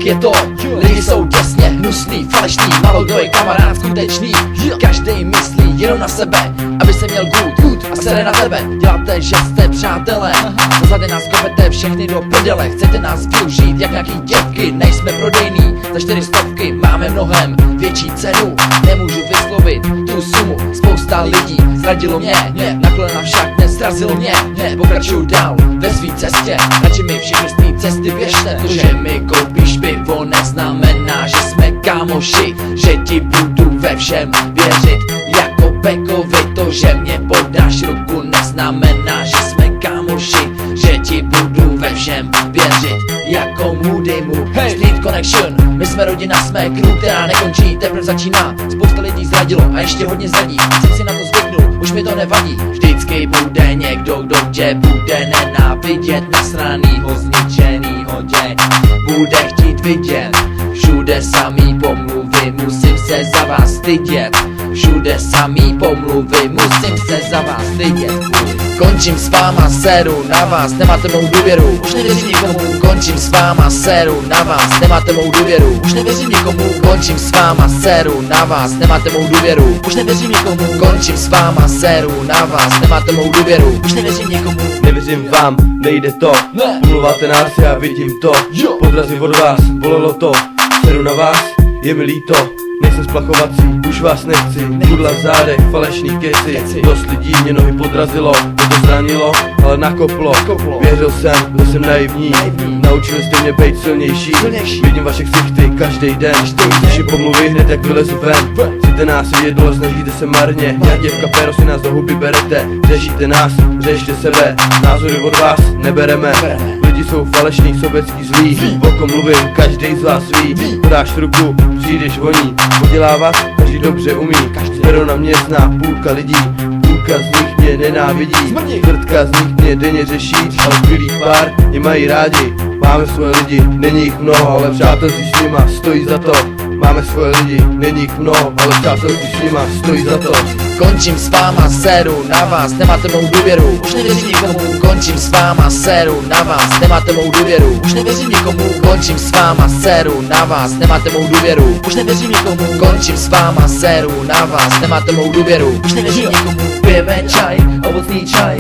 je to, lidi jsou těsně hnusný, falešný, málo kdo je kamarád skutečný. Každej myslí jenom na sebe, aby se měl good a sere na tebe. Děláte, že jste přátelé, zade nás kopete všechny do prdele. Chcete nás využít jak nějaký děvky, nejsme prodejný. Za 400 máme mnohem větší cenu, nemůžu vyslovit tu sumu. Spousta lidí zradilo mě, na kolena však nezrazilo mě. Pokračuju dál ve svý cestě, radši mi všichni z té cesty běžte. To, že mi koupíš pivo, neznamená, že jsme kámoši, že ti budu ve všem věřit jako Bekovi. To, že mě podáš ruku, neznamená, že jsme kámoši, že ti budu ve všem věřit jako Moodymu. Street Connection, my jsme rodina, jsme crew, která nekončí, teprve začíná. Spousta lidí zradilo a ještě hodně zradí, jsem si na to zvyknul, už mi to nevadí. Vždycky bude někdo, kdo tě bude nenávidět, nasranýho, zničenýho tě bude chtít vidět. Všude samý pomluvy, musím se za vás stydět. Všude samý pomluvy, musím se za vás stydět. Končím s váma, séru na vás, nemáte mou důvěru, už nevěřím nikomu. Končím s váma, séru na vás, nemáte mou důvěru, už nevěřím nikomu. Končím s váma, séru na vás, nemáte mou důvěru, už nevěřím nikomu. Končím s váma, séru na vás, nemáte mou důvěru, už nevěřím nikomu. Nevěřím vám, nejde to, pomluváte nás, já vidím to. Podrazy od vás, bolelo to, seru na vás, je mi líto. Nejsem splachovací, už vás nechci, kudla v zádech, falešný keci. Dost lidí mě nohy podrazilo, mě to zranilo, ale nakoplo. Věřil jsem, byl jsem naivní, naučili jste mě být silnější. Vidím vaše ksichty každý den, slyším pomluvy hned jak vylezu ven. Chcete nás vidět dole, snažíte se marně, já děvka péro si nás do huby berete. Řešíte nás, řešte sebe, názory od vás nebereme. Lidi jsou falešní, sobecký, zlí, o kom mluvím, každý z vás ví. Podáš ruku, přijdeš voní, podělávat, každý dobře umí. Pero na mě zná půlka lidí, půlka z nich mě nenávidí. Čtvrtka z nich mě denně řeší, ale zbylý pár mě mají rádi. Máme svoje lidi, není jich mnoho, ale přátelství s nima stojí za to. Máme svoje lidi, není jich mnoho, ale přátelství s nima stojí za to. Končím s váma, séru na vás, nemáte mou důvěru, už nevěřím nikomu. Končím s váma, séru na vás, nemáte mou důvěru, už nevěřím nikomu. Končím s váma, séru na vás, nemáte mou důvěru, už nevěřím nikomu. Končím s váma, séru na vás, nemáte mou důvěru, už nevěřím nikomu. Pijeme čaj, ovocný čaj,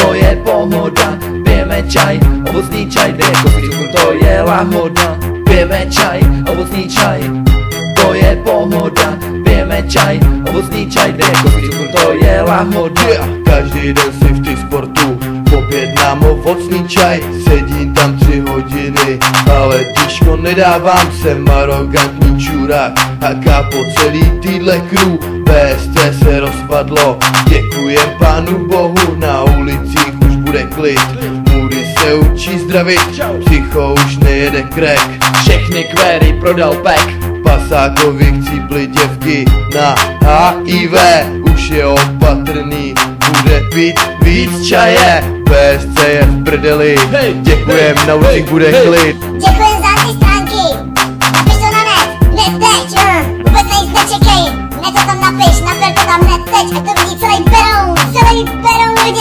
to je pohoda. Pijeme čaj, ovocný čaj, 2 kousky cukru, to je lahoda. Pijeme čaj, ovocný čaj, to je pohoda. Pijeme čaj, ovocný čaj, 2 kousky cukru, to je lahoda. Každý den si v ty sportu objednám ovocný čaj, sedím tam 3 hodiny, ale tiško nedávám, jsem arrogantní čurák a kápo celý týhle crew. BSC se rozpadlo, děkujem pánu bohu, na ulicích už bude klid. Moody se učí zdravit, psycho už nejede crack. Všechny query prodal pack, Pasákovi chcípli děvky na HIV, už je opatrný, bude pít víc čaje. BSC je v prdeli, děkujem, na ulicích bude klid. Děkujem za ty stránky, napiš to na net, hned teď, vůbec se nic nečekej, hned to tam napiš, napiš to tam hned teď, ať to vidí celý Beroun lidi.